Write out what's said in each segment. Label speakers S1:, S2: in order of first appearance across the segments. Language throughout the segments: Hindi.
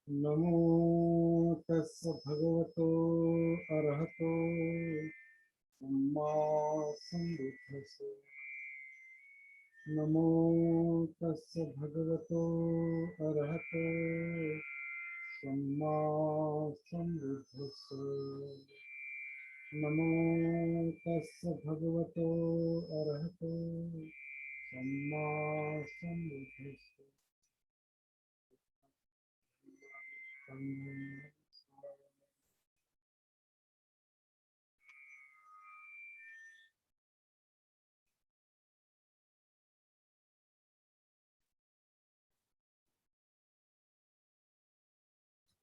S1: नमो तस् भगवतो अरहतो सम्मा सम्बुद्धस्स। नमो तस् भगवतो अरहतो सम्मा सम्बुद्धस्स। नमो तस् भगवतो अरहतो सम्मा सम्बुद्धस्स।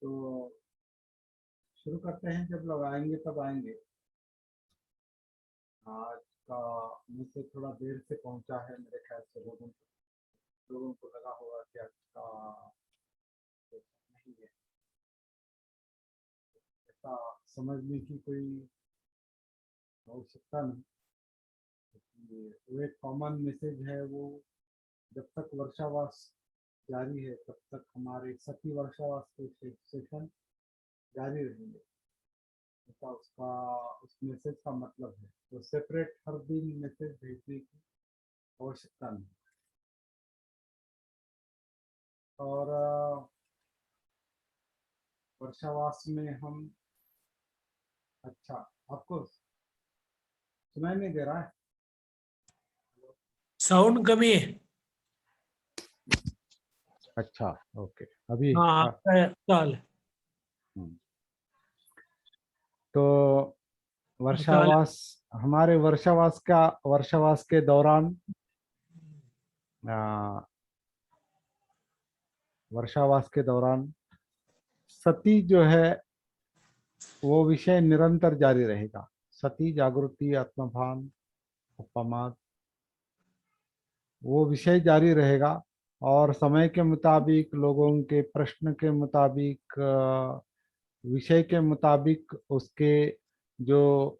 S1: तो शुरू करते हैं। जब लोग आएंगे तब आएंगे। आज का मैसेज थोड़ा देर से पहुंचा है मेरे ख्याल से। लोगों को लगा होगा कि आज का नहीं है। ऐसा समझने की कोई आवश्यकता नहीं। वो एक कॉमन मैसेज है। वो जब तक वर्षावास जारी है तब तक हमारे सती वर्षावास के सेशन जारी रहेंगे। ऐसा उसका उस मैसेज का मतलब है। तो सेपरेट हर दिन मैसेज भेजने की आवश्यकता नहीं। और वर्षावास में हम अच्छा, आपको सुनाई नहीं दे रहा है?
S2: साउंड कमी है।
S1: अच्छा, ओके। अभी
S2: हाँ चाल
S1: तो वर्षावास हमारे वर्षावास के दौरान वर्षावास के दौरान सती जो है वो विषय निरंतर जारी रहेगा। सती, जागृति, आत्मभान, अपमाद, वो विषय जारी रहेगा। और समय के मुताबिक, लोगों के प्रश्न के मुताबिक, विषय के मुताबिक उसके जो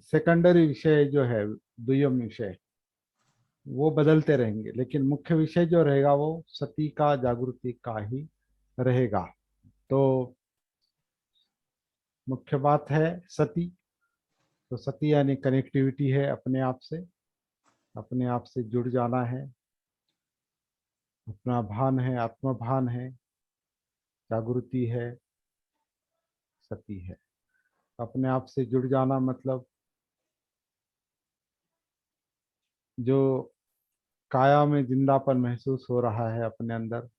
S1: सेकेंडरी विषय जो है, दुय्यम विषय, वो बदलते रहेंगे। लेकिन मुख्य विषय जो रहेगा वो सती का, जागृति का ही रहेगा। तो मुख्य बात है सती। तो सती यानी कनेक्टिविटी है अपने आप से जुड़ जाना है। अपना भान है, आत्मभान है, जागृति है, सती है। अपने आप से जुड़ जाना मतलब जो काया में जिंदापन महसूस हो रहा है अपने अंदर,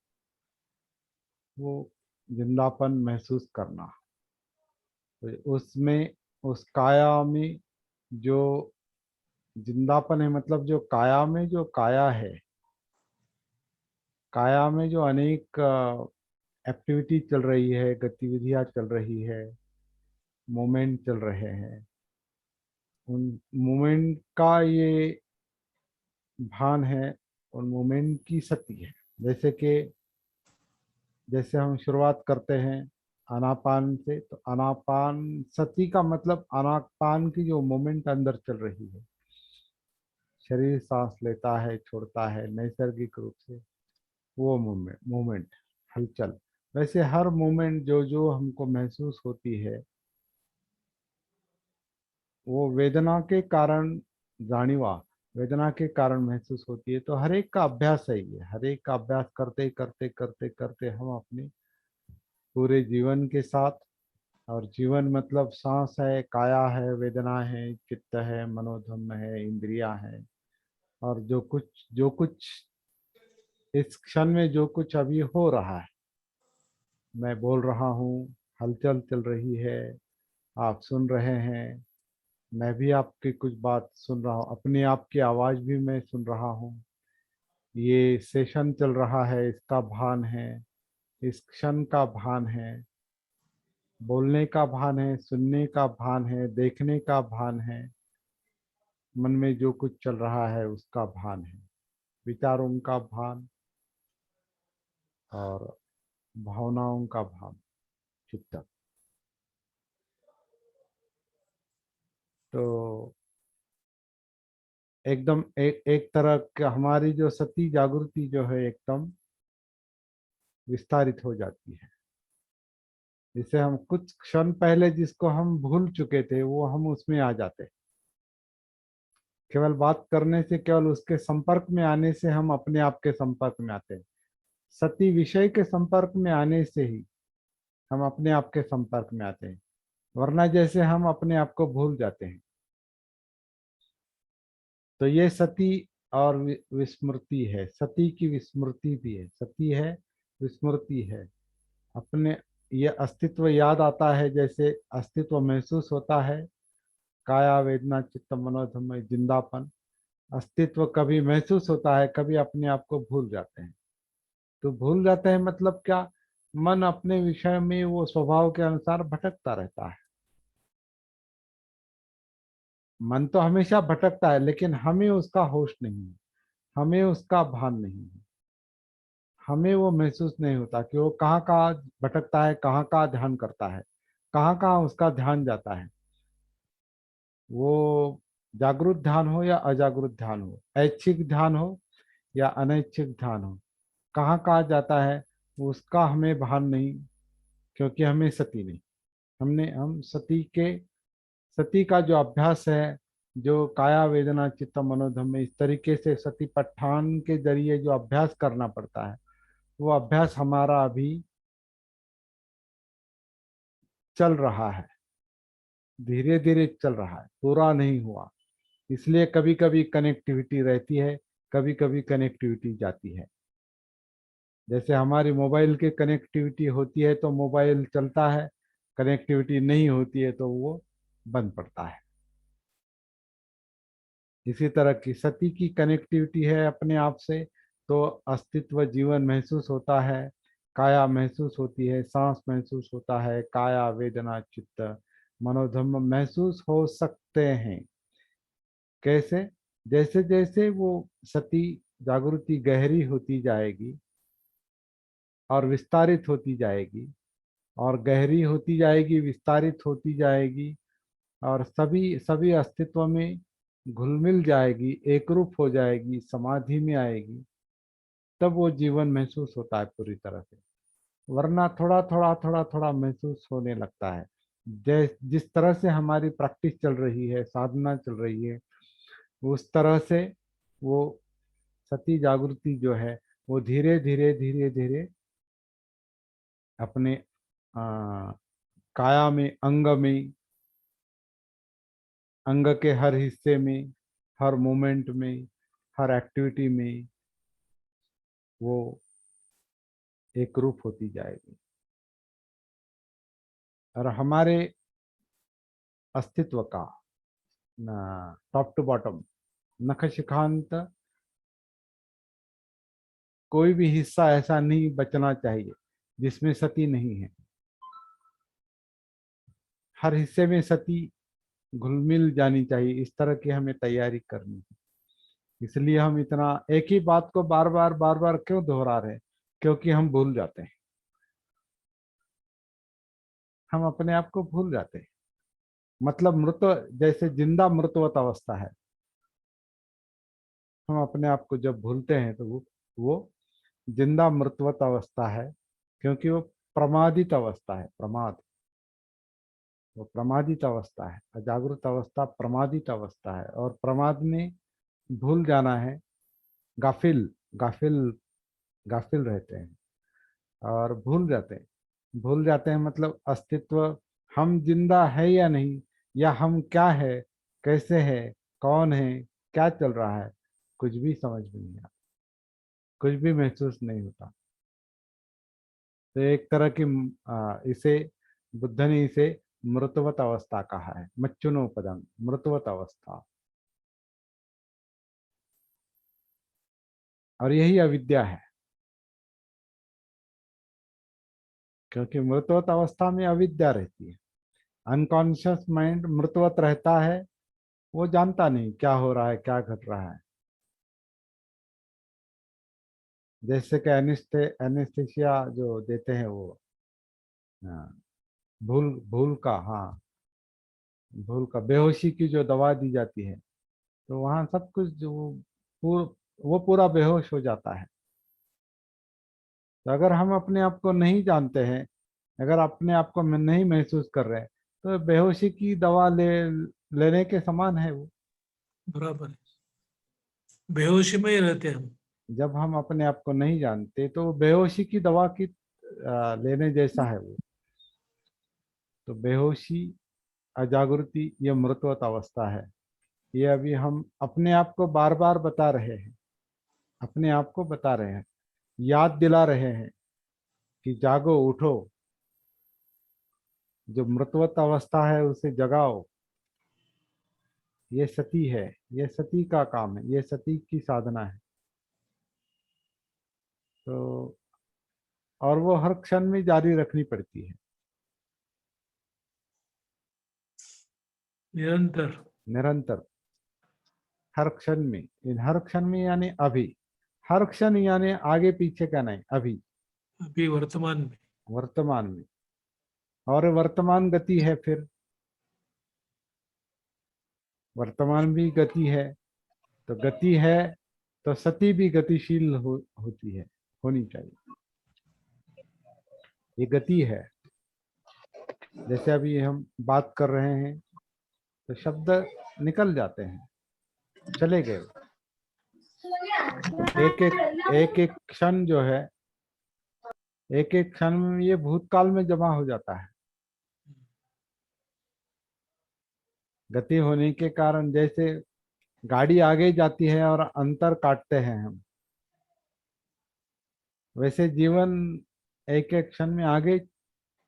S1: वो जिंदापन महसूस करना। तो उसमें, उस काया में जो जिंदापन है, मतलब जो काया में जो काया है, काया में जो अनेक एक्टिविटी चल रही है, गतिविधियां चल रही है, मोमेंट चल रहे हैं, उन मोमेंट का ये भान है, उन मोमेंट की सती है। जैसे हम शुरुआत करते हैं आनापान से, तो आनापान सती का मतलब आनापान की जो मोमेंट अंदर चल रही है, शरीर सांस लेता है, छोड़ता है नैसर्गिक रूप से, वो मोमेंट, हलचल। वैसे हर मोमेंट जो जो हमको महसूस होती है, वो वेदना के कारण, जानिवा, वेदना के कारण महसूस होती है। तो हर एक का अभ्यास है ये। हर एक का अभ्यास करते करते करते करते हम अपने पूरे जीवन के साथ, और जीवन मतलब सांस है, काया है, वेदना है, चित्त है, मनोधम्म है, इंद्रियां है, और जो कुछ इस क्षण में जो कुछ अभी हो रहा है, मैं बोल रहा हूँ, हलचल चल रही है, आप सुन रहे हैं, मैं भी आपकी कुछ बात सुन रहा हूँ, अपने आप की आवाज़ भी मैं सुन रहा हूँ, ये सेशन चल रहा है, इसका भान है, इस क्षण का भान है, बोलने का भान है, सुनने का भान है, देखने का भान है, मन में जो कुछ चल रहा है उसका भान है, विचारों का भान और भावनाओं का भान, चित्त। तो एकदम एक तरह का हमारी जो सती जागृति जो है एकदम विस्तारित हो जाती है। जिसे हम कुछ क्षण पहले जिसको हम भूल चुके थे वो हम उसमें आ जाते। केवल बात करने से, केवल उसके संपर्क में आने से हम अपने आप के संपर्क में आते हैं। सती विषय के संपर्क में आने से ही हम अपने आप के संपर्क में आते हैं, वरना जैसे हम अपने आप को भूल जाते हैं। तो ये सती और विस्मृति है। सती की विस्मृति भी है, सती है, विस्मृति है। अपने ये अस्तित्व याद आता है, जैसे अस्तित्व महसूस होता है, काया वेदना चित्त मनोधर्म जिंदापन। अस्तित्व कभी महसूस होता है, कभी अपने आप को भूल जाते हैं। तो भूल जाते हैं मतलब क्या? मन अपने विषय में वो स्वभाव के अनुसार भटकता रहता है। मन तो हमेशा भटकता है, लेकिन हमें उसका होश नहीं है, हमें उसका भान नहीं है। हमें वो महसूस नहीं होता कि वो कहाँ कहाँ भटकता है, कहाँ कहाँ ध्यान करता है, कहाँ कहाँ उसका ध्यान जाता है। वो जागृत ध्यान हो या अजागृत ध्यान हो, ऐच्छिक ध्यान हो या अनैच्छिक ध्यान हो, कहाँ कहाँ जाता है उसका हमें भान नहीं, क्योंकि हमें सती नहीं। हम सती का जो अभ्यास है, जो काया वेदना चित्त मनोधम में इस तरीके से सती पठान के जरिए जो अभ्यास करना पड़ता है, वो अभ्यास हमारा अभी चल रहा है, धीरे धीरे चल रहा है, पूरा नहीं हुआ। इसलिए कभी कभी कनेक्टिविटी रहती है, कभी कभी कनेक्टिविटी जाती है। जैसे हमारी मोबाइल की कनेक्टिविटी होती है तो मोबाइल चलता है, कनेक्टिविटी नहीं होती है तो वो बंद पड़ता है। इसी तरह की सती की कनेक्टिविटी है अपने आप से, तो अस्तित्व जीवन महसूस होता है, काया महसूस होती है, सांस महसूस होता है, काया वेदना चित्त मनोधर्म महसूस हो सकते हैं। कैसे? जैसे जैसे वो सती जागृति गहरी होती जाएगी और विस्तारित होती जाएगी, और गहरी होती जाएगी, विस्तारित होती जाएगी, और सभी सभी अस्तित्व में घुल मिल जाएगी, एक रूप हो जाएगी, समाधि में आएगी, तब वो जीवन महसूस होता है पूरी तरह से। वरना थोड़ा थोड़ा थोड़ा थोड़ा महसूस होने लगता है। जिस तरह से हमारी प्रैक्टिस चल रही है, साधना चल रही है, उस तरह से वो सती जागृति जो है वो धीरे धीरे धीरे धीरे अपने काया में, अंग के हर हिस्से में, हर मोमेंट में, हर एक्टिविटी में वो एक रूप होती जाएगी। और हमारे अस्तित्व का टॉप टू बॉटम नख शिखांत कोई भी हिस्सा ऐसा नहीं बचना चाहिए जिसमें सती नहीं है। हर हिस्से में सती घुल मिल जानी चाहिए, इस तरह की हमें तैयारी करनी है। इसलिए हम इतना एक ही बात को बार बार क्यों दोहरा रहे हैं? क्योंकि हम भूल जाते हैं, हम अपने आप को भूल जाते हैं। मतलब मृत, जैसे जिंदा मृतवत अवस्था है, हम अपने आप को जब भूलते हैं तो वो जिंदा मृतवत अवस्था है, क्योंकि वो प्रमादित अवस्था है। वो प्रमादित अवस्था है, अजागृत अवस्था प्रमादित अवस्था है, और प्रमाद में भूल जाना है। गाफिल गाफिल गाफिल रहते हैं और भूल जाते हैं मतलब अस्तित्व, हम जिंदा है या नहीं, या हम क्या है, कैसे है, कौन है, क्या चल रहा है, कुछ भी समझ में नहीं आता, कुछ भी महसूस नहीं होता। तो एक तरह की इसे बुद्ध ने इसे मृतवत अवस्था कहा है, मच्चुनोपदम, मृतवत अवस्था। और यही अविद्या है, क्योंकि मृतवत अवस्था में अविद्या रहती है। अनकॉन्शियस माइंड मृतवत रहता है, वो जानता नहीं क्या हो रहा है, क्या घट रहा है। जैसे कि एनेस्थेसिया जो देते हैं वो, हाँ, भूल का, हाँ, भूल का, बेहोशी की जो दवा दी जाती है, तो वहाँ सब कुछ जो वो पूरा बेहोश हो जाता है। तो अगर हम अपने आप को नहीं जानते हैं अगर अपने आप को नहीं महसूस कर रहे हैं तो बेहोशी की दवा लेने के समान है वो।
S2: बराबर है, बेहोशी में ही रहते हैं हम।
S1: जब हम अपने आप को नहीं जानते तो बेहोशी की दवा की लेने जैसा है वो। तो बेहोशी, अजागृति, ये मृतवत अवस्था है। ये अभी हम अपने आप को बार बार बता रहे हैं, अपने आप को बता रहे हैं, याद दिला रहे हैं कि जागो, उठो, जो मृतवत अवस्था है उसे जगाओ। ये सती है, ये सती का काम है, ये सती की साधना है। तो और वो हर क्षण में जारी रखनी पड़ती है,
S2: निरंतर।
S1: निरंतर, हर क्षण में। इन हर क्षण में यानी अभी, हर क्षण यानी आगे पीछे का नहीं, अभी,
S2: अभी वर्तमान में।
S1: वर्तमान में। और वर्तमान गति है, फिर वर्तमान भी गति है। तो गति है तो सती भी गतिशील होती है, होनी चाहिए। ये गति है। जैसे अभी हम बात कर रहे हैं तो शब्द निकल जाते हैं, चले गए। एक एक क्षण जो है, एक एक क्षण में ये भूतकाल में जमा हो जाता है। गति होने के कारण जैसे गाड़ी आगे जाती है और अंतर काटते हैं हम, वैसे जीवन एक एक क्षण में आगे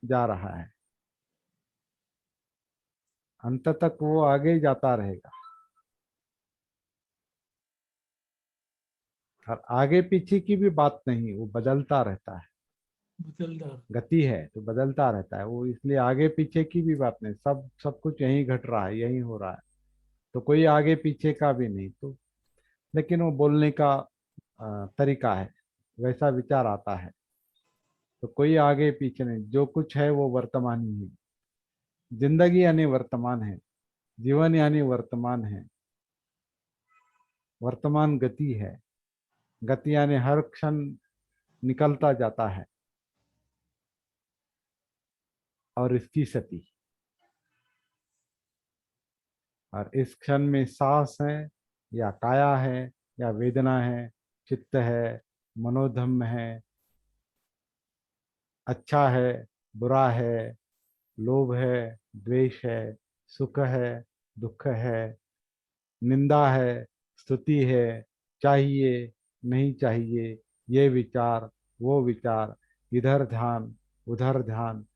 S1: जा रहा है, अंत तक वो आगे जाता रहेगा। और आगे पीछे की भी बात नहीं, वो बदलता रहता है।
S2: बदलदार।
S1: गति है तो बदलता रहता है वो, इसलिए आगे पीछे की भी बात नहीं, सब सब कुछ यही घट रहा है, यही हो रहा है। तो कोई आगे पीछे का भी नहीं। तो लेकिन वो बोलने का तरीका है, वैसा विचार आता है। तो कोई आगे पीछे नहीं, जो कुछ है वो वर्तमान ही है। जिंदगी यानी वर्तमान है, जीवन यानी वर्तमान है। वर्तमान गति है। गति यानी हर क्षण निकलता जाता है। और इसकी सती, और इस क्षण में सांस है या काया है या वेदना है, चित्त है, मनोधम्म है, अच्छा है, बुरा है, लोभ है, द्वेष है, सुख है, दुख है, निंदा है, स्तुति है, चाहिए, नहीं चाहिए, ये विचार, वो विचार, इधर ध्यान, उधर ध्यान,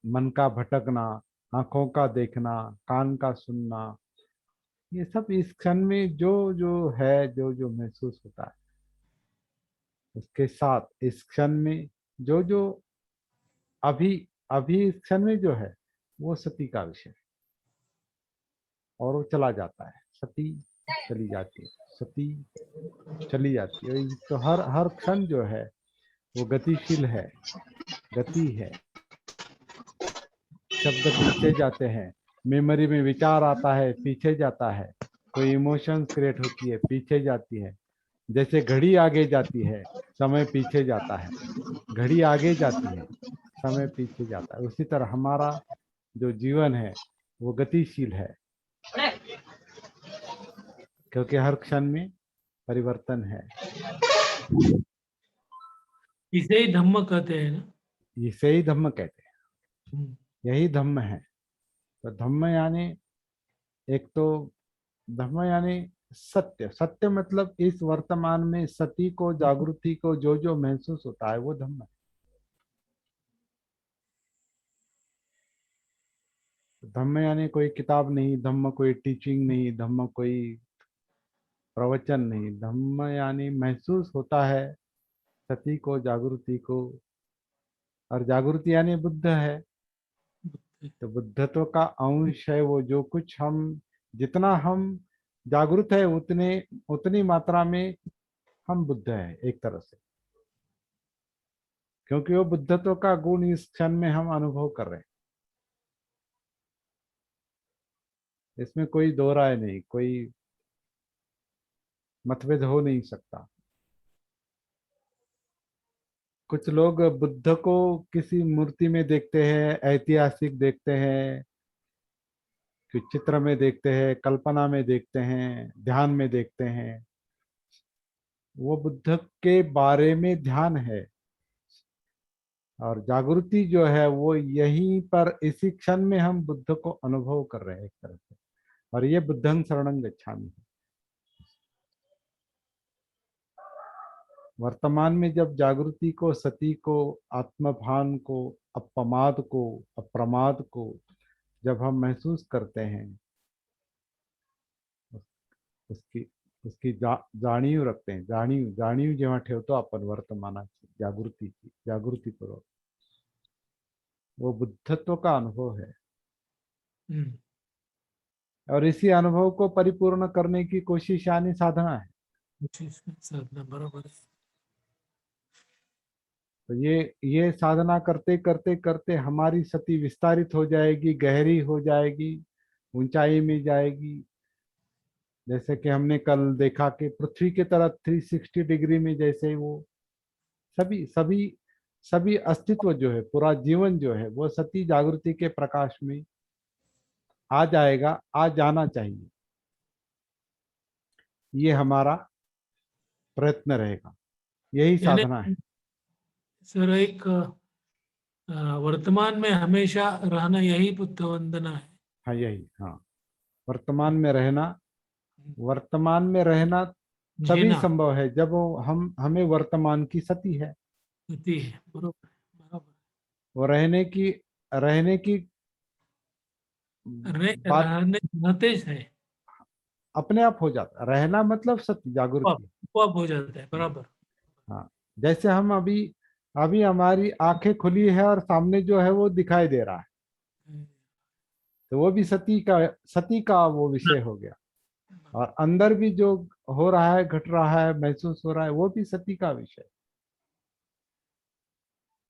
S1: मन का भटकना, आंखों का देखना, कान का सुनना, ये सब इस क्षण में जो जो है, जो जो महसूस होता है, उसके साथ इस क्षण में जो जो अभी, अभी इस क्षण में जो है वो सती का विषय है। और वो चला जाता है, सती चली जाती है, सती चली जाती है। तो हर हर क्षण जो है वो गतिशील है, गति है। शब्द पीछे जाते हैं, मेमोरी में विचार आता है, पीछे जाता है। कोई इमोशंस क्रिएट होती है, पीछे जाती है। जैसे घड़ी आगे जाती है, समय पीछे जाता है। घड़ी आगे जाती है, समय पीछे जाता है। उसी तरह हमारा जो जीवन है वो गतिशील है, क्योंकि हर क्षण में परिवर्तन है।
S2: इसे ही धम्म कहते हैं ना।
S1: इसे ही धम्म कहते हैं,
S2: हम्म।
S1: यही धम्म है। तो धम्म यानी, एक तो धम्म यानी सत्य। सत्य मतलब इस वर्तमान में सती को, जागृति को जो जो महसूस होता है वो धम्म है। धम्म यानी कोई किताब नहीं, धम्म कोई टीचिंग नहीं, धम्म कोई प्रवचन नहीं। धम्म यानी महसूस होता है सती को, जागृति को। और जागृति यानी बुद्ध है। तो बुद्धत्व का अंश है वो, जो कुछ हम, जितना हम जागृत है उतने, उतनी मात्रा में हम बुद्ध है एक तरह से। क्योंकि वो बुद्धत्व का गुण इस क्षण में हम अनुभव कर रहे हैं। इसमें कोई दो राय नहीं, कोई मतभेद हो नहीं सकता। कुछ लोग बुद्ध को किसी मूर्ति में देखते हैं, ऐतिहासिक देखते हैं, कि चित्र में देखते हैं, कल्पना में देखते हैं, ध्यान में देखते हैं। वो बुद्ध के बारे में ध्यान है, और जागृति जो है वो यहीं पर इसी क्षण में हम बुद्ध को अनुभव कर रहे हैं एक तरह से। और ये बुद्धं शरणं गच्छामि है। वर्तमान में जब जागृति को, सती को, आत्मभान को, अपमाद को, अप्रमाद को जब हम महसूस करते हैं, उसकी उसकी जाणीव रखते हैं, जाणीव जेव्हा ठेवतो आपण वर्तमानाची, जागृतीची, जागृतीपूर्वक, वो बुद्धत्व का अनुभव है।
S2: हम्म,
S1: और इसी अनुभव को परिपूर्ण करने की कोशिश यानी साधना है।
S2: साधना बरोबर आहे.
S1: तो ये साधना करते करते करते हमारी सती विस्तारित हो जाएगी, गहरी हो जाएगी, ऊंचाई में जाएगी। जैसे कि हमने कल देखा कि पृथ्वी की तरह 360 डिग्री में जैसे वो सभी सभी सभी अस्तित्व जो है, पूरा जीवन जो है, वो सती जागृति के प्रकाश में आ जाएगा, आ जाना चाहिए। ये हमारा प्रयत्न रहेगा, यही
S2: यानी
S1: साधना है।
S2: सर एक वर्तमान में हमेशा रहना यही बुद्ध वंदना है.
S1: हाँ यही, हाँ। वर्तमान में रहना, वर्तमान में रहना तभी
S2: जीना
S1: संभव है जब हम हमें वर्तमान की सती है।
S2: होती है. बरोबर बरोबर.
S1: वो रहने की बात
S2: रहतेच है.
S1: अपने आप हो जाता। रहना मतलब सत्य, जागृति।
S2: आपोआप हो जाता है. बराबर.
S1: हाँ, जैसे हम अभी अभी हमारी आंखें खुली है और सामने जो है वो दिखाई दे रहा है, तो वो भी सती का वो विषय हो गया। और अंदर भी जो हो रहा है, घट रहा है, महसूस हो रहा है, वो भी सती का विषय।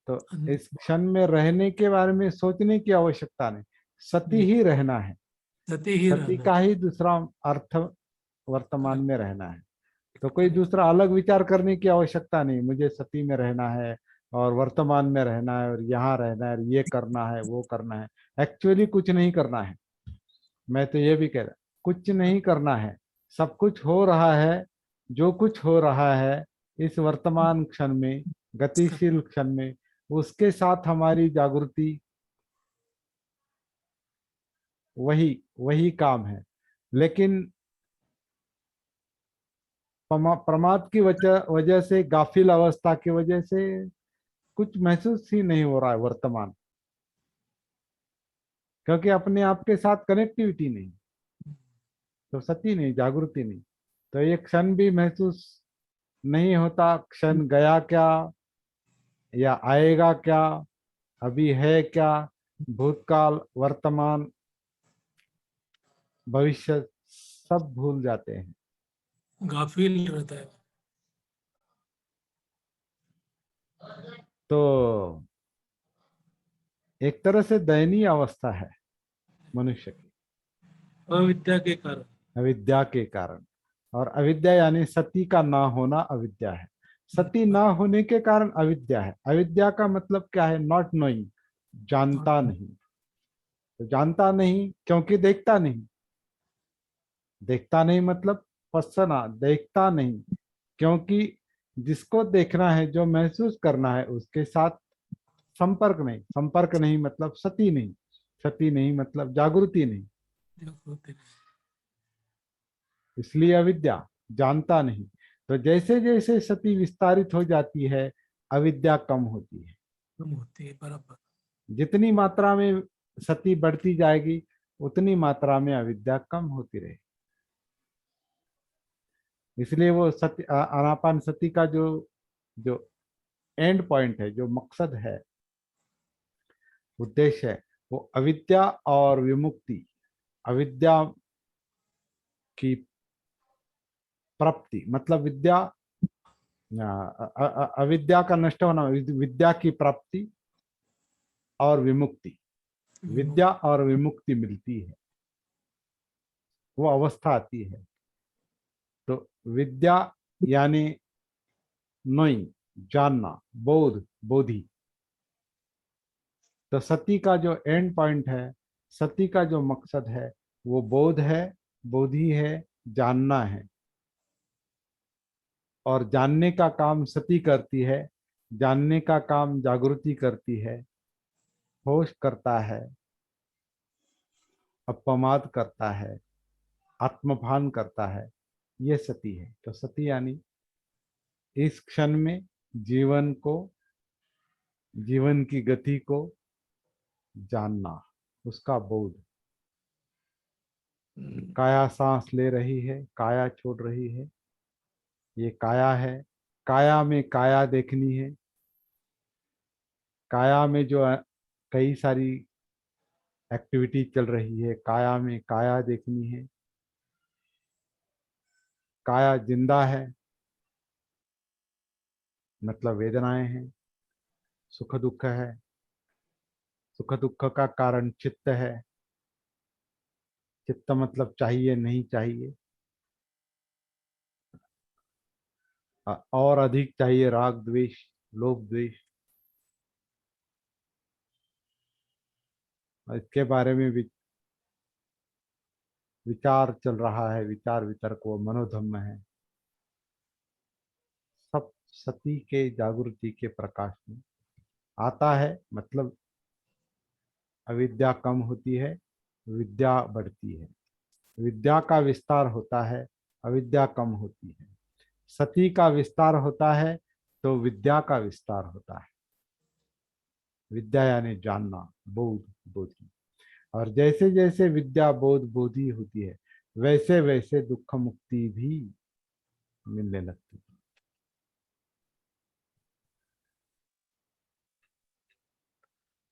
S1: तो इस क्षण में रहने के बारे में सोचने की आवश्यकता नहीं, सती ही रहना है।
S2: सती ही
S1: सती
S2: रहना
S1: का
S2: है.
S1: ही दूसरा अर्थ वर्तमान में रहना है। तो कोई दूसरा अलग विचार करने की आवश्यकता नहीं, मुझे सती में रहना है और वर्तमान में रहना है और यहाँ रहना है, ये करना है, वो करना है। एक्चुअली कुछ नहीं करना है। मैं तो ये भी कह रहा, कुछ नहीं करना है। सब कुछ हो रहा है। जो कुछ हो रहा है इस वर्तमान क्षण में, गतिशील क्षण में, उसके साथ हमारी जागृति, वही वही काम है। लेकिन प्रमाद की वजह से, गाफिल अवस्था की वजह से कुछ महसूस ही नहीं हो रहा है वर्तमान, क्योंकि अपने आप के साथ कनेक्टिविटी नहीं, तो सती नहीं, जागृति नहीं। तो ये क्षण भी महसूस नहीं होता। क्षण गया क्या, या आएगा क्या, अभी है क्या, भूतकाल, वर्तमान, भविष्य, सब भूल जाते हैं।
S2: गाफिल रहता है.
S1: तो एक तरह से दयनीय अवस्था है मनुष्य की,
S2: अविद्या के कारण.
S1: अविद्या के कारण। और अविद्या यानी सती का ना होना अविद्या है। सती ना होने के कारण अविद्या है। अविद्या का मतलब क्या है? नॉट नोइंग, जानता नहीं। तो जानता नहीं क्योंकि देखता नहीं। देखता नहीं मतलब पसना, देखता नहीं क्योंकि जिसको देखना है, जो महसूस करना है, उसके साथ संपर्क नहीं। संपर्क नहीं मतलब सती नहीं। सती नहीं मतलब जागृति नहीं। इसलिए अविद्या, जानता नहीं। तो जैसे जैसे सती विस्तारित हो जाती है, अविद्या कम होती है।
S2: कम होती है. बराबर.
S1: जितनी मात्रा में सती बढ़ती जाएगी, उतनी मात्रा में अविद्या कम होती रहेगी। इसलिए वो सत्य, आनापान सती का जो जो एंड पॉइंट है, जो मकसद है, उद्देश्य है, वो अविद्या और विमुक्ति, अविद्या की प्राप्ति, मतलब विद्या, अविद्या का नष्ट होना, विद्या की प्राप्ति और विमुक्ति। विद्या और विमुक्ति मिलती है, वो अवस्था आती है। तो विद्या यानी नोइंग, जानना, बोध, बोधि। तो सती का जो एंड पॉइंट है, सती का जो मकसद है, वो बोध है, बोधि है, जानना है। और जानने का काम सती करती है, जानने का काम जागृति करती है, होश करता है, अपमाद करता है, आत्मभान करता है। ये सती है। तो सती यानी इस क्षण में जीवन को, जीवन की गति को जानना, उसका बोध। काया सांस ले रही है, काया छोड़ रही है, ये काया है। काया में काया देखनी है। काया में जो कई सारी एक्टिविटी चल रही है, काया में काया देखनी है। काया जिंदा है, मतलब वेदनाएं हैं, सुख दुख है। सुख दुख का कारण चित्त है। चित्त मतलब चाहिए नहीं चाहिए, और अधिक चाहिए, राग द्वेष, लोभ द्वेष। इसके बारे में विचार चल रहा है, विचार वितर्क, वो मनोधम्म है। सब सती के जागृति के प्रकाश में आता है। मतलब अविद्या कम होती है, विद्या बढ़ती है। विद्या का विस्तार होता है, अविद्या कम होती है। सती का विस्तार होता है तो विद्या का विस्तार होता है। विद्या यानी जानना, बोध, बोधि। और जैसे जैसे विद्या, बोध, बोधि होती है, वैसे वैसे दुख मुक्ति भी मिलने लगती है।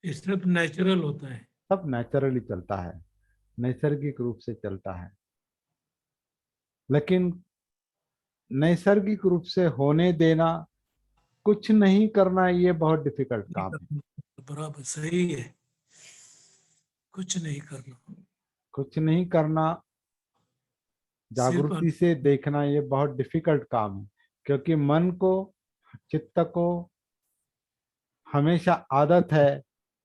S2: ये सिर्फ नेचुरल होता है।
S1: सब नेचुरली चलता है, नैसर्गिक रूप से चलता है। लेकिन नैसर्गिक रूप से होने देना, कुछ नहीं करना, ये बहुत डिफिकल्ट काम है।
S2: बराबर सही है, कुछ नहीं करना,
S1: कुछ नहीं करना,
S2: सिर्फ
S1: जागृति से देखना, ये बहुत डिफिकल्ट काम है। क्योंकि मन को, चित्त को हमेशा आदत है,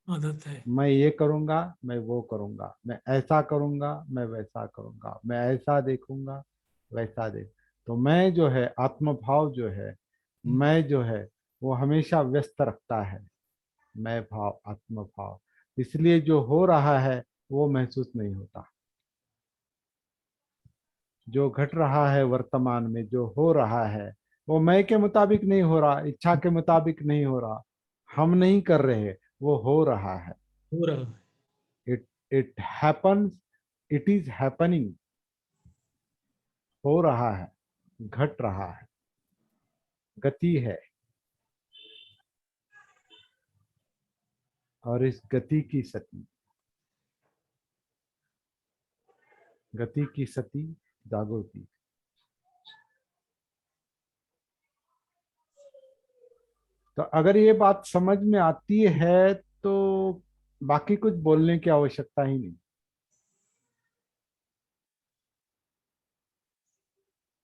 S2: आदत है।
S1: मैं ये करूंगा, मैं वो करूंगा, मैं ऐसा करूंगा, मैं वैसा करूंगा, मैं ऐसा देखूंगा, वैसा देख। तो मैं जो है, आत्मभाव जो है, मैं जो है, वो हमेशा व्यस्त रखता है। मैं भाव, आत्मभाव। इसलिए जो हो रहा है वो महसूस नहीं होता। जो घट रहा है वर्तमान में, जो हो रहा है, वो मैं के मुताबिक नहीं हो रहा, इच्छा के मुताबिक नहीं हो रहा, हम नहीं कर रहे, वो हो रहा है।
S2: हो रहा है।
S1: It it happens, it is happening. हो रहा है, घट रहा है, गति है। और इस गति की सती, गति की सती जागृति। तो अगर ये बात समझ में आती है तो बाकी कुछ बोलने की आवश्यकता ही नहीं।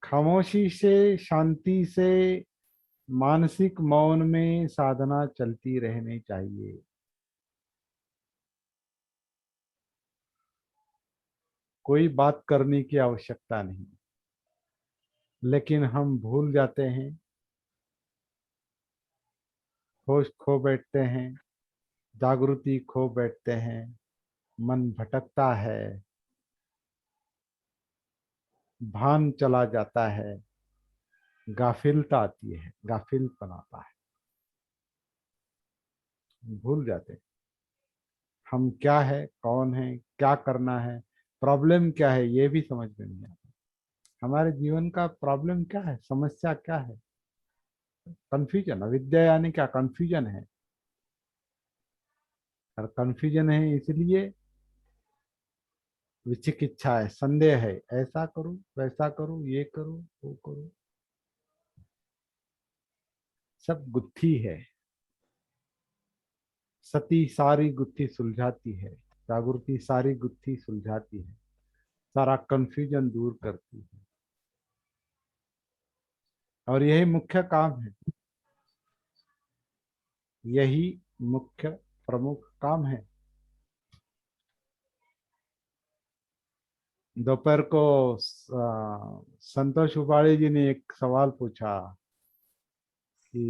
S1: खामोशी से, शांति से, मानसिक मौन में साधना चलती रहनी चाहिए। कोई बात करने की आवश्यकता नहीं। लेकिन हम भूल जाते हैं, होश खो बैठते हैं, जागृति खो बैठते हैं, मन भटकता है, भान चला जाता है, गाफिलता आती है, गाफिलपन आता है। भूल जाते हैं हम क्या है, कौन है, क्या करना है, प्रॉब्लम क्या है, ये भी समझ में नहीं आता। हमारे जीवन का प्रॉब्लम क्या है, समस्या क्या है? कंफ्यूजन। अविद्या यानी क्या? कंफ्यूजन है। और कंफ्यूजन है इसलिए विचिकित्सा है, संदेह है, ऐसा करूं, वैसा करूं, ये करूं, वो करूं। सब गुत्थी है। सती सारी गुत्थी सुलझाती है, जागृति सारी गुत्थी सुलझाती है, सारा कंफ्यूजन दूर करती है। और यही मुख्य काम है। यही मुख्य प्रमुख काम है। दोपहर को संतोष उबाड़ी जी ने एक सवाल पूछा कि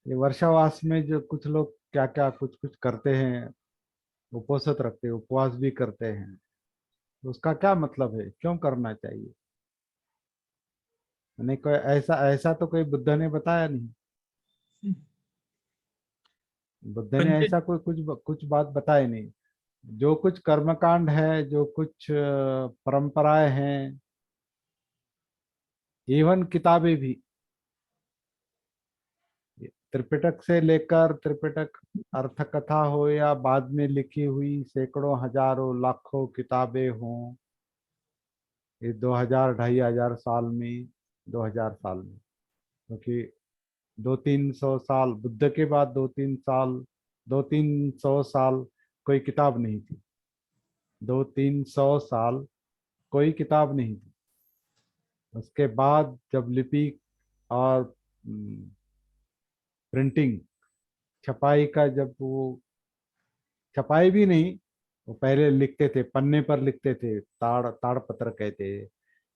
S1: ये वर्षावास में जो कुछ लोग क्या क्या कुछ कुछ करते हैं, उपवास रखते हैं, उपवास भी करते हैं, तो उसका क्या मतलब है, क्यों करना चाहिए? नहीं, कोई ऐसा ऐसा तो कोई बुद्ध ने बताया नहीं। बुद्ध ने
S2: पंडित
S1: ऐसा कोई कुछ बात बताई नहीं। जो कुछ कर्मकांड है, जो कुछ परंपराएं हैं, इवन किताबें भी, त्रिपिटक से लेकर त्रिपिटक अर्थ कथा हो या बाद में लिखी हुई सैकड़ों हजारों लाखों किताबें हों, ये 2000 2500 साल में, 2000 साल में, क्योंकि 200-300 साल बुद्ध के बाद 200-300 साल, 200-300 साल कोई किताब नहीं थी। 200-300 साल कोई किताब नहीं थी। उसके बाद जब लिपि और प्रिंटिंग, छपाई का, जब वो छपाई भी नहीं, वो पहले लिखते थे, पन्ने पर लिखते थे, ताड़पत्र कहते हैं,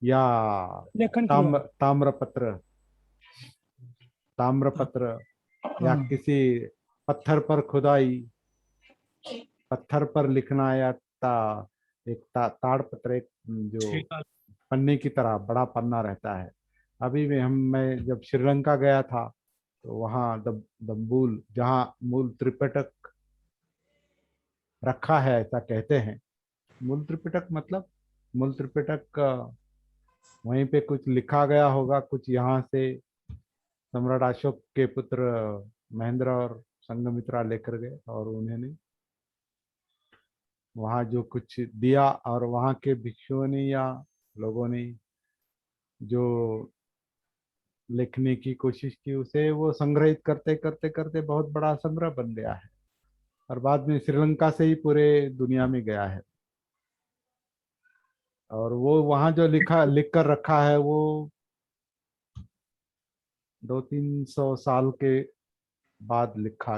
S1: या
S3: लेखन क्रिया।
S1: ताम्रपत्र, ताम्रपत्र, या
S3: हाँ।
S1: किसी पत्थर पर खुदाई, पत्थर पर लिखना, या ताड़पत्र, एक जो
S2: छेका
S1: पन्ने की तरह बड़ा पन्ना रहता है। अभी भी मैं जब श्रीलंका गया था, तो वहाँ दम्बूल, जहाँ मूल त्रिपिटक रखा है, ऐसा कहते हैं। मूल त्रिपिटक मतलब, मूल त्रिपिटक वहीं पे कुछ लिखा गया होगा, कुछ यहाँ से सम्राट अशोक के पुत्र महेंद्र और संघमित्रा लेकर गए, और उन्होंने वहाँ जो कुछ दिया, और वहाँ के भिक्षुओं ने या लोगों ने जो लिखने की कोशिश की, उसे वो संग्रहित करते करते करते बहुत बड़ा संग्रह बन गया है, और बाद में श्रीलंका से ही पूरे दुनिया में गया है। और वो वहाँ जो लिख कर रखा है, वो 200-300 साल के बाद लिखा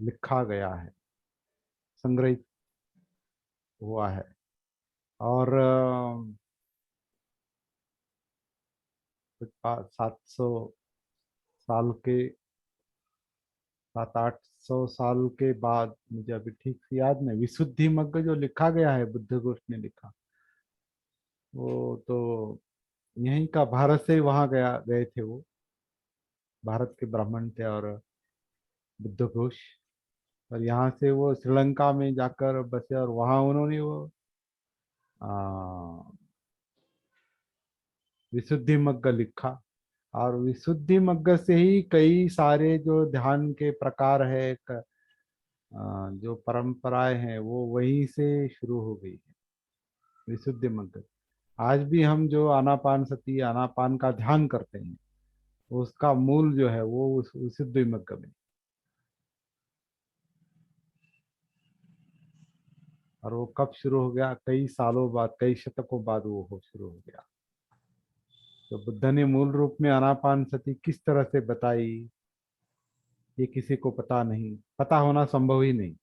S1: लिखा गया है, संग्रहित हुआ है। और कुछ 700 साल के, 700-800 साल के बाद, मुझे अभी ठीक से याद नहीं, विशुद्धि मग्ग जो लिखा गया है, बुद्ध घोष ने लिखा, वो तो यहीं का, भारत से वहां गए थे वो, भारत के ब्राह्मण थे, और बुद्ध घोष, और यहाँ से वो श्रीलंका में जाकर बसे, और वहाँ उन्होंने वो आ, विशुद्धि मग्ग लिखा। और विशुद्धि मग्ग से ही कई सारे जो ध्यान के प्रकार है, जो परंपराएं हैं, वो वहीं से शुरू हो गई है, विशुद्धि मग्ग। आज भी हम जो आनापान सती, आनापान का ध्यान करते हैं, उसका मूल जो है वो उस विशुद्धि मग्ग में। और वो कब शुरू हो गया? कई सालों बाद, कई शतकों बाद वो हो शुरू हो गया। तो बुद्ध ने मूल रूप में आनापान सती किस तरह से बताई, ये किसी को पता नहीं, पता होना संभव ही नहीं।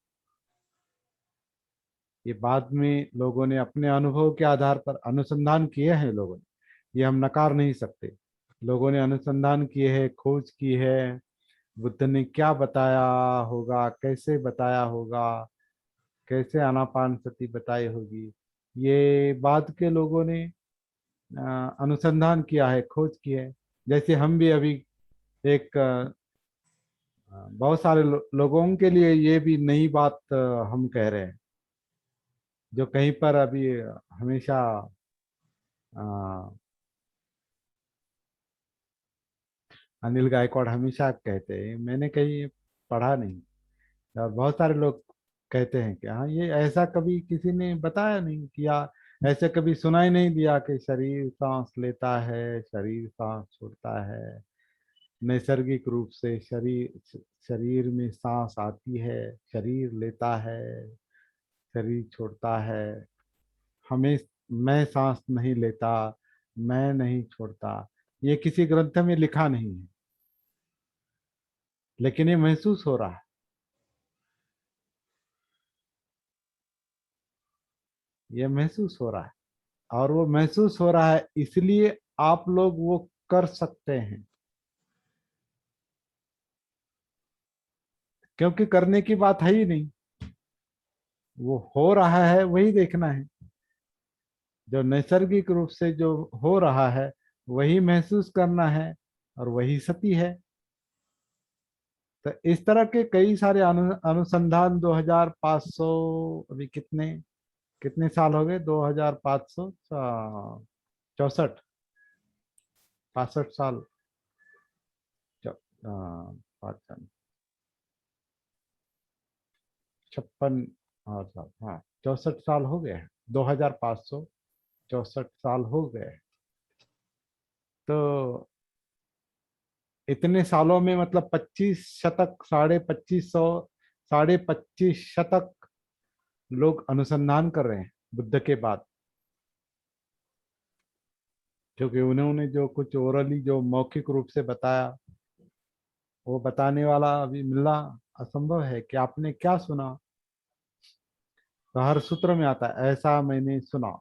S1: ये बाद में लोगों ने अपने अनुभव के आधार पर अनुसंधान किए हैं, लोगों ने, ये हम नकार नहीं सकते। लोगों ने अनुसंधान किए हैं, खोज की है, बुद्ध ने क्या बताया होगा, कैसे बताया होगा, कैसे आनापान सती बताई होगी, ये बाद के लोगों ने अनुसंधान किया है, खोज की है। जैसे हम भी अभी एक बहुत सारे लोगों के लिए ये भी नई बात हम कह रहे हैं, जो कहीं पर अभी हमेशा अ, अनिल गायकवाड़ हमेशा कहते हैं, मैंने कहीं पढ़ा नहीं, और बहुत सारे लोग कहते हैं कि हाँ, ये ऐसा कभी किसी ने बताया नहीं, किया ऐसे कभी सुनाई नहीं दिया कि शरीर सांस लेता है, शरीर सांस छोड़ता है, नैसर्गिक रूप से शरीर शरीर में सांस आती है, शरीर लेता है, शरीर छोड़ता है। हमें, मैं सांस नहीं लेता, मैं नहीं छोड़ता, ये किसी ग्रंथ में लिखा नहीं है। लेकिन ये महसूस हो रहा है। ये महसूस हो रहा है, और वो महसूस हो रहा है इसलिए आप लोग वो कर सकते हैं, क्योंकि करने की बात है ही नहीं। वो हो रहा है वही देखना है। जो नैसर्गिक रूप से जो हो रहा है वही महसूस करना है, और वही सती है। तो इस तरह के कई सारे अनुसंधान 2500, अभी कितने कितने साल हो गए, 2564, 65 साल, च- आ, 56 और साल, हाँ 64 साल हो गए हैं, 2564 साल हो गए हैं। तो इतने सालों में मतलब 25 शतक, 2500, 25 शतक लोग अनुसंधान कर रहे हैं बुद्ध के बाद। क्योंकि उन्होंने जो कुछ ओरली जो मौखिक रूप से बताया, वो बताने वाला अभी मिलना असंभव है कि आपने क्या सुना। तो हर सूत्र में आता है ऐसा मैंने सुना।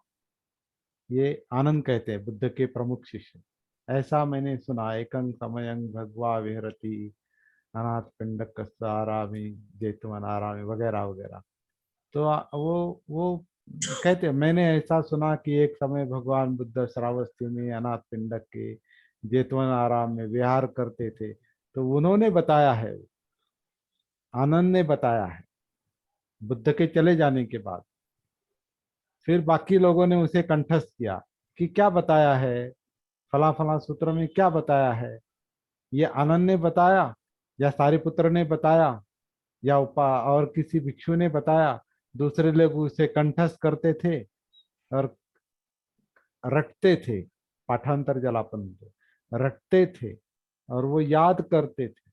S1: ये आनंद कहते हैं बुद्ध के प्रमुख शिष्य। ऐसा मैंने सुना, एकं समयं भगवा विहरति अनाथ पिंडक आरामी जेतवन आरामी, वगैरह वगैरह। तो वो कहते हैं मैंने ऐसा सुना कि एक समय भगवान बुद्ध श्रावस्ती में अनाथ पिंडक के जेतवन आराम में विहार करते थे। तो उन्होंने बताया है, आनंद ने बताया है बुद्ध के चले जाने के बाद। फिर बाकी लोगों ने उसे कंठस्थ किया कि क्या बताया है, फला फला सूत्र में क्या बताया है। ये आनंद ने बताया, या सारिपुत्र ने बताया, या उपा और किसी भिक्षु ने बताया। दूसरे लोग उसे कंठस्थ करते थे और रटते थे। पाठांतर जलापन रटते थे और वो याद करते थे।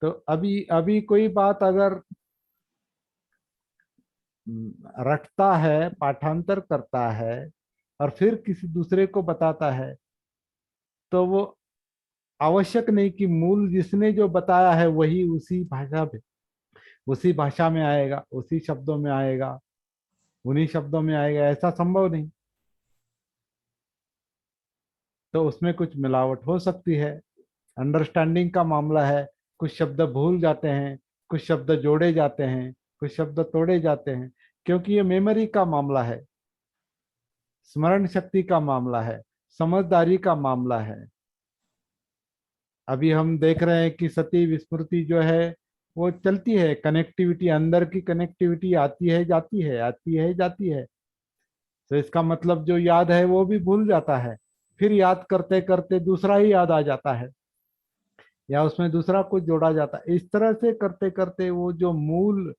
S1: तो अभी अभी कोई बात अगर रटता है, पाठांतर करता है और फिर किसी दूसरे को बताता है, तो वो आवश्यक नहीं कि मूल जिसने जो बताया है वही उसी भाषा में आएगा, उसी शब्दों में आएगा, उन्हीं शब्दों में आएगा, ऐसा संभव नहीं। तो उसमें कुछ मिलावट हो सकती है। अंडरस्टैंडिंग का मामला है। कुछ शब्द भूल जाते हैं, कुछ शब्द जोड़े जाते हैं, कुछ शब्द तोड़े जाते हैं, क्योंकि ये मेमोरी का मामला है, स्मरण शक्ति का मामला है, समझदारी का मामला है। अभी हम देख रहे हैं कि सती विस्मृति जो है वो चलती है, कनेक्टिविटी, अंदर की कनेक्टिविटी आती है जाती है, आती है जाती है। तो इसका मतलब जो याद है वो भी भूल जाता है, फिर याद करते करते दूसरा ही याद आ जाता है, या उसमें दूसरा कुछ जोड़ा जाता है। इस तरह से करते करते वो जो मूल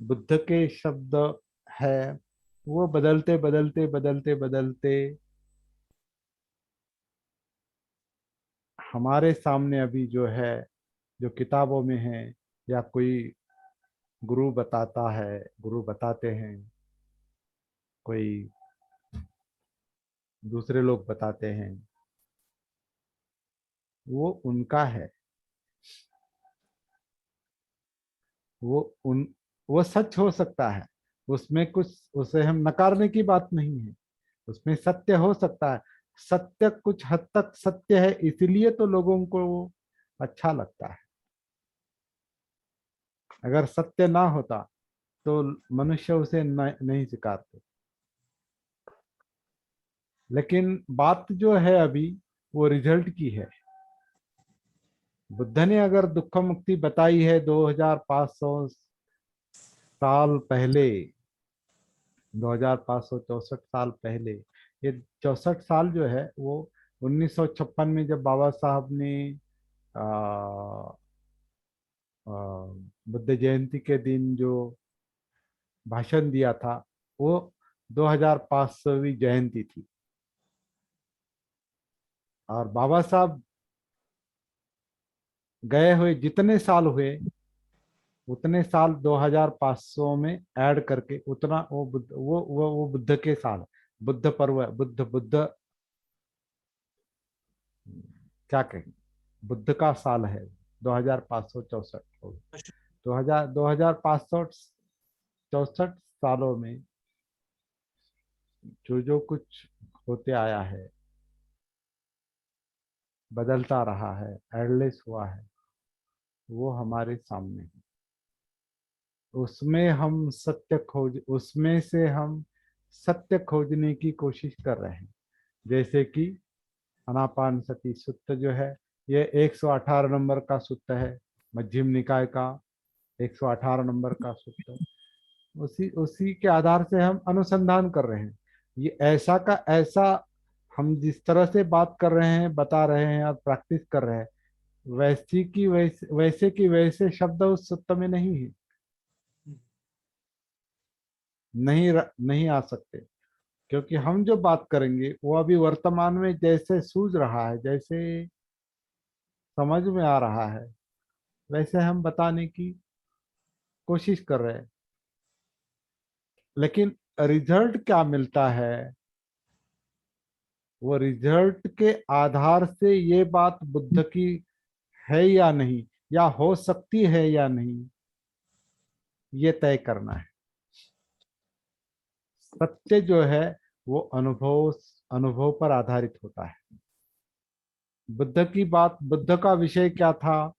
S1: बुद्ध के शब्द है वो बदलते बदलते बदलते बदलते हमारे सामने अभी जो है, जो किताबों में है, या कोई गुरु बताता है, गुरु बताते हैं, कोई दूसरे लोग बताते हैं, वो उनका है। वो उन वो सच हो सकता है, उसमें कुछ, उसे हम नकारने की बात नहीं है, उसमें सत्य हो सकता है। सत्य कुछ हद तक सत्य है, इसलिए तो लोगों को वो अच्छा लगता है। अगर सत्य ना होता तो मनुष्य उसे नहीं स्वीकारते। लेकिन बात जो है अभी वो रिजल्ट की है। बुद्ध ने अगर दुख मुक्ति बताई है 2500 साल पहले, 2564 साल पहले, ये 64 साल जो है वो 1956 में जब बाबा साहब ने आ, आ, बुद्ध जयंती के दिन जो भाषण दिया था, वो 2500वीं जयंती थी। और बाबा साहब गए हुए जितने साल हुए, उतने साल 2500 में ऐड करके उतना वो बुद्ध, वो बुद्ध के साल, बुद्ध पर्व, बुद्ध बुद्ध क्या कहें, बुद्ध का साल है, 2564 हो गए। 2564 सालों में जो जो कुछ होते आया है, बदलता रहा है, एडलेस हुआ है, वो हमारे सामने है। उसमें से हम सत्य खोजने की कोशिश कर रहे हैं। जैसे कि अनापान सती सुत्त जो है, ये 118 नंबर का सुत्त है, मध्यम निकाय का 118 नंबर का सुत्त। उसी उसी के आधार से हम अनुसंधान कर रहे हैं। ये ऐसा का ऐसा, हम जिस तरह से बात कर रहे हैं, बता रहे हैं और प्रैक्टिस कर रहे हैं, वैसे की वैसे शब्द उस सुत्त में नहीं है, नहीं आ सकते। क्योंकि हम जो बात करेंगे वो अभी वर्तमान में जैसे सूझ रहा है, जैसे समझ में आ रहा है, वैसे हम बताने की कोशिश कर रहे हैं। लेकिन रिजल्ट क्या मिलता है, वो रिजल्ट के आधार से ये बात बुद्ध की है या नहीं, या हो सकती है या नहीं, ये तय करना है। सत्य जो है वो अनुभव पर आधारित होता है। बुद्ध का विषय क्या था?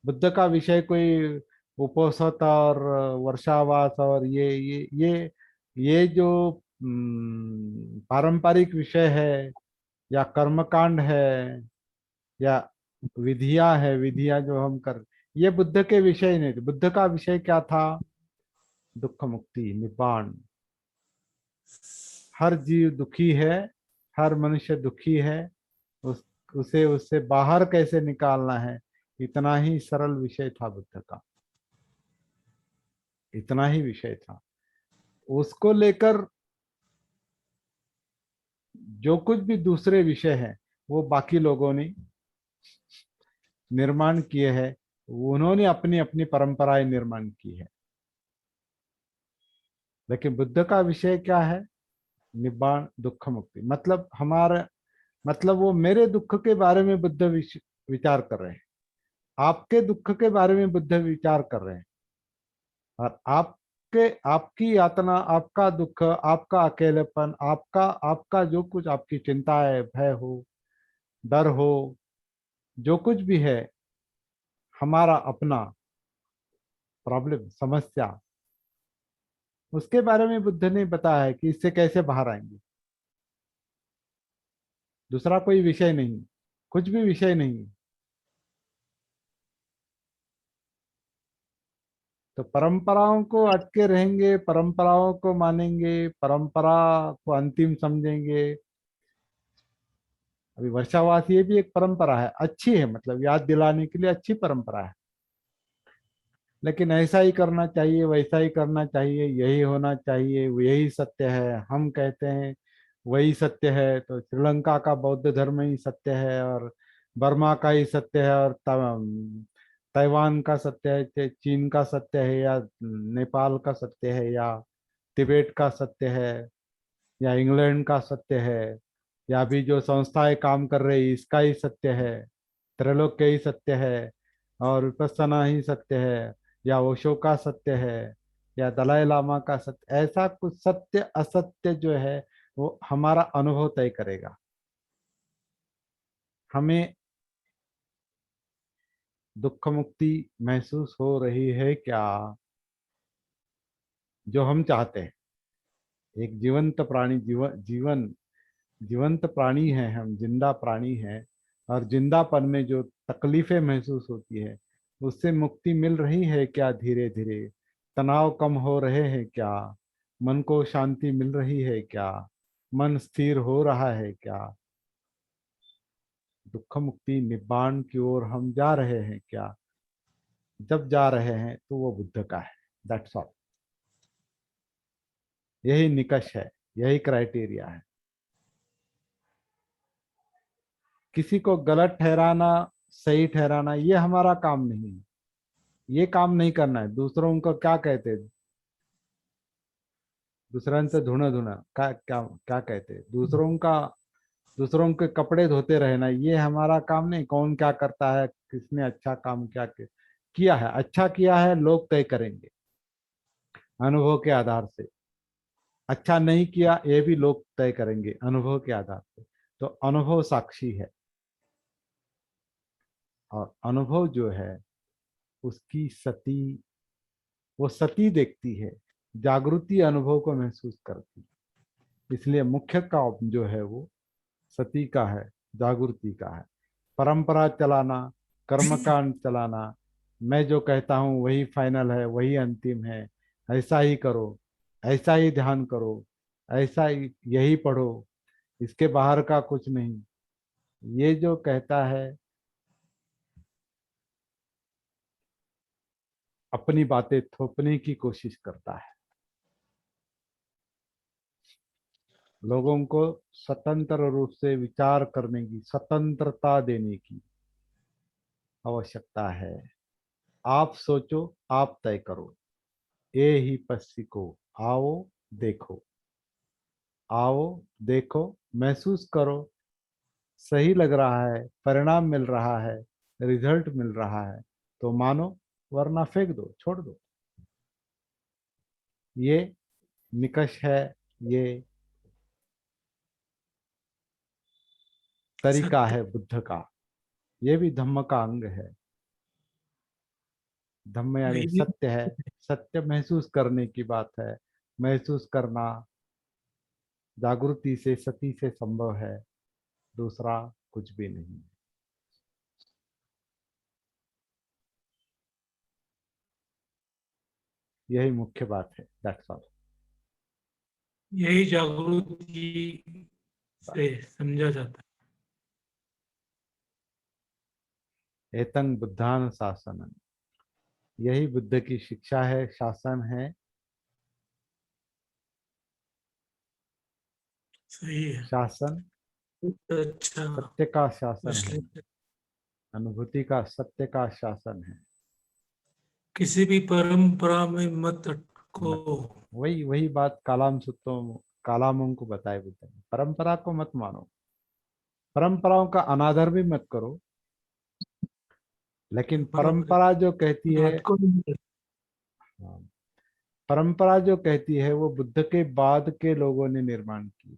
S1: बुद्ध का विषय कोई उपोषित और वर्षावास और ये जो पारंपरिक विषय है, या कर्मकांड है, या विधियां जो हम कर, ये बुद्ध के विषय नहीं थे। बुद्ध का विषय क्या था? दुख मुक्ति, निब्बाण। हर जीव दुखी है, हर मनुष्य दुखी है, उस उसे उससे बाहर कैसे निकालना है, इतना ही सरल विषय था बुद्ध का। इतना ही विषय था। उसको लेकर जो कुछ भी दूसरे विषय हैं, वो बाकी लोगों ने निर्माण किए हैं। उन्होंने अपनी अपनी परंपराएं निर्माण की है। लेकिन बुद्ध का विषय क्या है? निब्बाण, दुख मुक्ति। मतलब वो मेरे दुख के बारे में बुद्ध विचार कर रहे हैं, आपके दुख के बारे में बुद्ध विचार कर रहे हैं। और आपकी यातना, आपका दुख, आपका अकेलेपन, आपका आपका जो कुछ, आपकी चिंताएं, भय हो, डर हो, जो कुछ भी है, हमारा अपना प्रॉब्लम, समस्या, उसके बारे में बुद्ध ने बताया है कि इससे कैसे बाहर आएंगे। दूसरा कोई विषय नहीं, कुछ भी विषय नहीं। तो परंपराओं को अटके रहेंगे, परंपराओं को मानेंगे, परंपरा को अंतिम समझेंगे। अभी वर्षावास ये भी एक परंपरा है, अच्छी है, मतलब याद दिलाने के लिए अच्छी परंपरा है। लेकिन ऐसा ही करना चाहिए, वैसा ही करना चाहिए, यही होना चाहिए, यही सत्य है, हम कहते हैं वही सत्य है। तो श्रीलंका का बौद्ध धर्म ही सत्य है, और बर्मा का ही सत्य है, और ताइवान का सत्य है, चीन का सत्य है, या नेपाल का सत्य है, या तिबेट का सत्य है, या इंग्लैंड का सत्य है, या अभी जो संस्थाएं काम कर रही इसका ही सत्य है, त्रैलोक्य ही सत्य है, और विपस्सना ही सत्य है, या ओशो का सत्य है, या दलाई लामा का सत्य। ऐसा कुछ सत्य असत्य जो है वो हमारा अनुभव तय करेगा। हमें दुख मुक्ति महसूस हो रही है क्या, जो हम चाहते हैं? एक जीवंत प्राणी, जीवंत प्राणी है, हम जिंदा प्राणी हैं। और जिंदापन में जो तकलीफें महसूस होती है, उससे मुक्ति मिल रही है क्या? धीरे धीरे तनाव कम हो रहे हैं क्या? मन को शांति मिल रही है क्या? मन स्थिर हो रहा है क्या? दुख मुक्ति निब्बाण की ओर हम जा रहे हैं क्या? जब जा रहे हैं तो वो बुद्ध का है। That's all. यही निकष है, यही क्राइटेरिया है। किसी को गलत ठहराना, सही ठहराना, ये हमारा काम नहीं है। ये काम नहीं करना है। दूसरों को क्या कहते हैं? दूसरों से धुना धुना क्या क्या क्या कहते हैं? दूसरों के कपड़े धोते रहना ये हमारा काम नहीं। कौन क्या करता है, किसने अच्छा काम क्या किया है, अच्छा किया है लोग तय करेंगे अनुभव के आधार से, अच्छा नहीं किया ये भी लोग तय करेंगे अनुभव के आधार से। तो अनुभव साक्षी है, और अनुभव जो है उसकी सती, वो सती देखती है, जागृति अनुभव को महसूस करती है। इसलिए मुख्य काम जो है वो सती का है, जागृति का है। परंपरा चलाना, कर्मकांड चलाना, मैं जो कहता हूँ वही फाइनल है, वही अंतिम है, ऐसा ही करो, ऐसा ही ध्यान करो, ऐसा ही यही पढ़ो, इसके बाहर का कुछ नहीं, ये जो कहता है अपनी बातें थोपने की कोशिश करता है। लोगों को स्वतंत्र रूप से विचार करने की स्वतंत्रता देने की आवश्यकता है। आप सोचो, आप तय करो, ये ही पस्सिको, आओ देखो, आओ देखो, महसूस करो, सही लग रहा है, परिणाम मिल रहा है, रिजल्ट मिल रहा है तो मानो, वरना फेंक दो, छोड़ दो। ये निकष है, ये तरीका
S2: सत्य।
S1: है बुद्ध का, ये भी धम्म का अंग है। धम्म यानी
S2: यही
S1: सत्य है, सत्य महसूस करने की बात है। महसूस करना जागृति से, सती से संभव है, दूसरा कुछ भी नहीं। यही मुख्य बात है, दैट्स ऑल।
S2: यही जागृति से समझा जाता
S1: एतं बुद्धानुशासनम, यही बुद्ध की शिक्षा है, शासन है।
S2: है। सही है।
S1: शासन
S2: अच्छा
S1: सत्य का शासन है,
S2: विश्लेषण।
S1: अनुभूति का सत्य का शासन है।
S2: किसी भी परंपरा में मत अटको।
S1: मत, वही वही बात कालाम सुत्तों, कालामों को बताए बुद्ध ने, परंपरा को मत मानो, परंपराओं का अनादर भी मत करो, लेकिन
S2: बराबर है।
S1: परंपरा जो कहती है,
S2: बात को नहीं।
S1: हाँ, परंपरा जो कहती है वो बुद्ध के बाद के लोगों ने निर्माण की।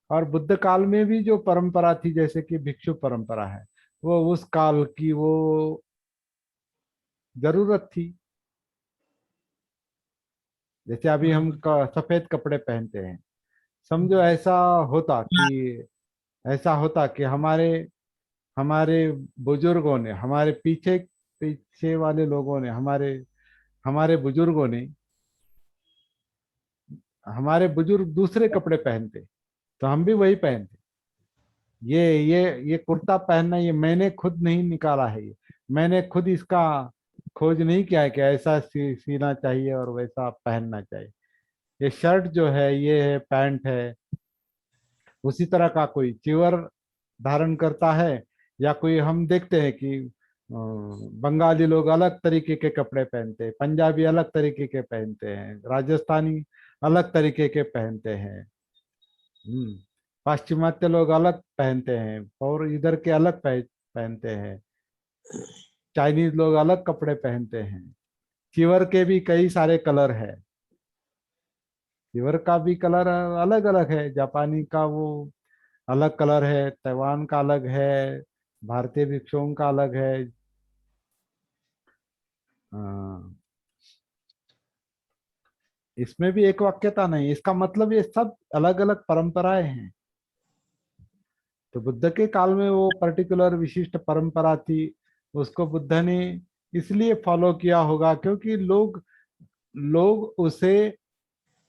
S1: और बुद्ध काल में भी जो परंपरा थी, जैसे कि भिक्षु परंपरा है, वो उस काल की वो जरूरत थी। जैसे अभी हम
S2: बराबर।
S1: सफेद कपड़े पहनते हैं, समझो ऐसा होता कि, ऐसा होता कि हमारे हमारे बुजुर्गों ने, हमारे पीछे पीछे वाले लोगों ने, हमारे हमारे बुजुर्गों ने, हमारे बुजुर्ग दूसरे कपड़े पहनते तो हम भी वही पहनते। ये कुर्ता पहनना, ये मैंने खुद नहीं निकाला है, ये मैंने खुद इसका खोज नहीं किया है कि ऐसा सीना चाहिए और वैसा पहनना चाहिए। ये शर्ट जो है, ये है पैंट है, उसी तरह का कोई चिवर धारण करता है, या कोई हम देखते हैं कि बंगाली लोग अलग तरीके के कपड़े पहनते हैं, पंजाबी अलग तरीके के पहनते हैं, राजस्थानी अलग तरीके के पहनते हैं। हम्म, पाश्चिमात्य लोग अलग पहनते हैं और इधर के अलग पहनते हैं। चाइनीज लोग अलग कपड़े पहनते हैं। चिवर के भी कई सारे कलर है, चिवर का भी कलर अलग अलग है। जापानी का वो अलग कलर है, ताइवान का अलग है, भारतीय भिक्षुओं का अलग है। हाँ, इसमें भी एक वाक्यता नहीं, इसका मतलब ये सब अलग अलग परंपराएं हैं। तो बुद्ध के काल में वो पर्टिकुलर विशिष्ट परंपरा थी, उसको बुद्ध ने इसलिए फॉलो किया होगा क्योंकि लोग लोग उसे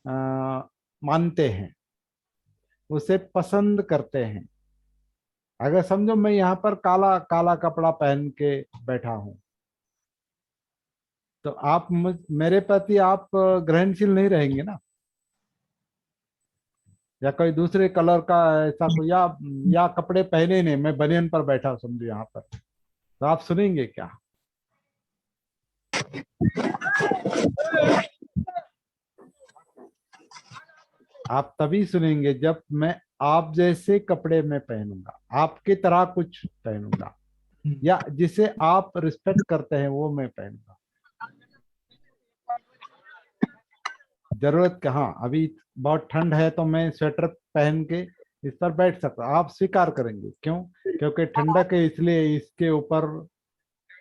S1: मानते हैं, उसे पसंद करते हैं। अगर समझो मैं यहाँ पर काला काला कपड़ा पहन के बैठा हूँ, तो आप मेरे प्रति आप ग्रहणशील नहीं रहेंगे ना। या कोई दूसरे कलर का ऐसा कोई, या कपड़े पहने नहीं, मैं बनियान पर बैठा हूं, समझो यहाँ पर, तो आप सुनेंगे क्या? आप तभी सुनेंगे जब मैं आप जैसे कपड़े में पहनूंगा, आपकी तरह कुछ पहनूंगा, या जिसे आप रिस्पेक्ट करते हैं वो मैं पहनूंगा। जरूरत का, हाँ अभी बहुत ठंड है तो मैं स्वेटर पहन के इस पर बैठ सकता हूं। आप स्वीकार करेंगे क्यों? क्योंकि ठंडक है इसलिए इसके ऊपर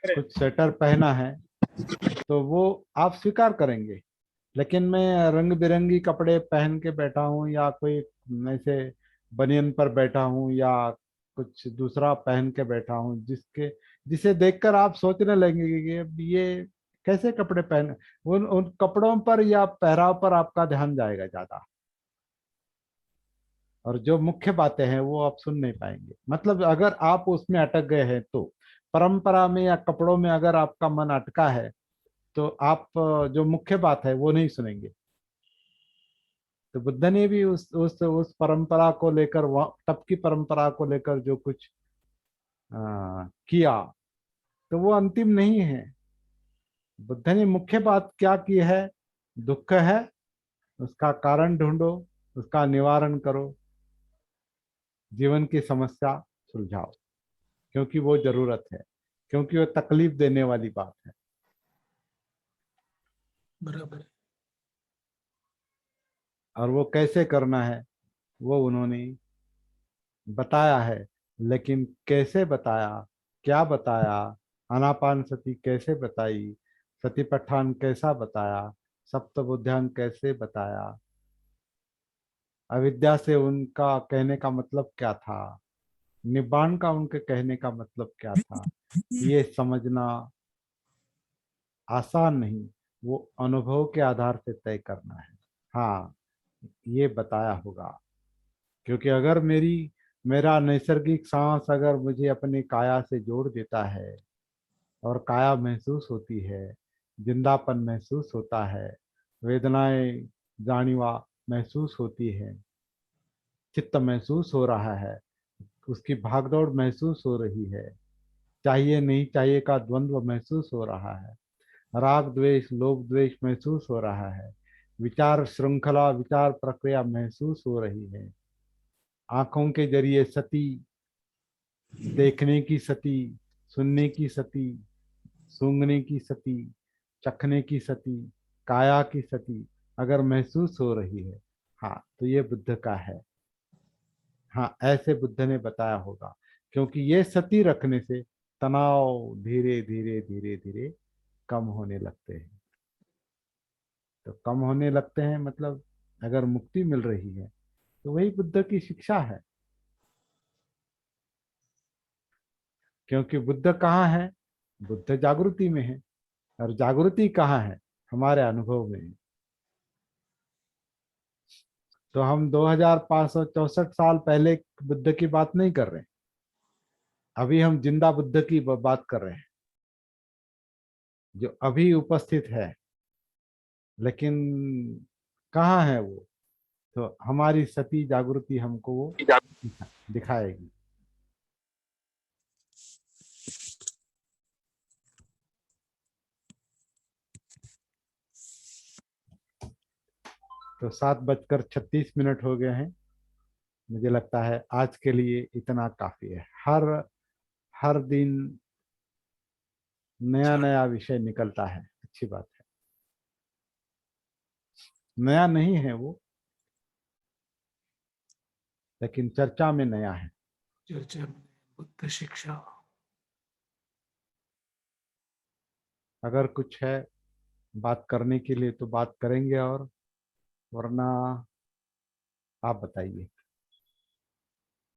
S1: कुछ स्वेटर पहना है, तो वो आप स्वीकार करेंगे। लेकिन मैं रंग बिरंगी कपड़े पहन के बैठा हूँ, या कोई ऐसे बनियन पर बैठा हूँ, या कुछ दूसरा पहन के बैठा हूँ जिसके जिसे देखकर आप सोचने लगेंगे कि अब ये कैसे कपड़े पहन, उन उन कपड़ों पर या पहराव पर आपका ध्यान जाएगा ज्यादा, और जो मुख्य बातें हैं वो आप सुन नहीं पाएंगे। मतलब अगर आप उसमें अटक गए हैं तो, परंपरा में या कपड़ों में अगर आपका मन अटका है, तो आप जो मुख्य बात है वो नहीं सुनेंगे। तो बुद्ध ने भी उस परंपरा को लेकर, तब की परंपरा को लेकर जो कुछ किया, तो वो अंतिम नहीं है। बुद्ध ने मुख्य बात क्या की है? दुख है, उसका कारण ढूंढो, उसका निवारण करो, जीवन की समस्या सुलझाओ, क्योंकि वो जरूरत है, क्योंकि वो तकलीफ देने वाली बात है।
S2: बराबर है।
S1: और वो कैसे करना है वो उन्होंने बताया है। लेकिन कैसे बताया, क्या बताया, आनापान सती कैसे बताई, सतीपट्ठान कैसा बताया, सप्तबुद्ध्यान कैसे बताया, अविद्या से उनका कहने का मतलब क्या था, निब्बाण का उनके कहने का मतलब क्या था, ये समझना आसान नहीं, वो अनुभव के आधार से तय करना है। हाँ, ये बताया होगा। क्योंकि अगर मेरा नैसर्गिक सांस अगर मुझे अपनी काया से जोड़ देता है, और काया महसूस होती है, जिंदापन महसूस होता है, वेदनाएं जानिवा महसूस होती है, चित्त महसूस हो रहा है, उसकी भागदौड़ महसूस हो रही है, चाहिए नहीं चाहिए का द्वंद्व महसूस हो रहा है, राग द्वेष लोभ द्वेष महसूस हो रहा है, विचार श्रृंखला विचार प्रक्रिया महसूस हो रही है, आंखों के जरिए सती, देखने की सती, सुनने की सती, सूंघने की सती, चखने की सती, काया की सती अगर महसूस हो रही है, हाँ तो ये बुद्ध का है। हाँ, ऐसे बुद्ध ने बताया होगा। क्योंकि ये सती रखने से तनाव धीरे धीरे धीरे धीरे कम होने लगते हैं। तो कम होने लगते हैं मतलब अगर मुक्ति मिल रही है, तो वही बुद्ध की शिक्षा है। क्योंकि बुद्ध कहाँ है? बुद्ध जागृति में है। और जागृति कहाँ है? हमारे अनुभव में है। तो हम 2564 साल पहले बुद्ध की बात नहीं कर रहे हैं। अभी हम जिंदा बुद्ध की बात कर रहे हैं, जो अभी उपस्थित है। लेकिन कहाँ है वो? तो हमारी सती जागृति हमको वो दिखाएगी। तो 7:36 हो गए हैं। मुझे लगता है आज के लिए इतना काफी है। हर हर दिन नया
S2: अच्छा,
S1: नया विषय निकलता है, अच्छी बात है। नया नहीं है वो, लेकिन चर्चा में नया है।
S2: चर्चा में बुद्ध शिक्षा।
S1: अगर कुछ है बात करने के लिए तो बात करेंगे, और वरना आप बताइए।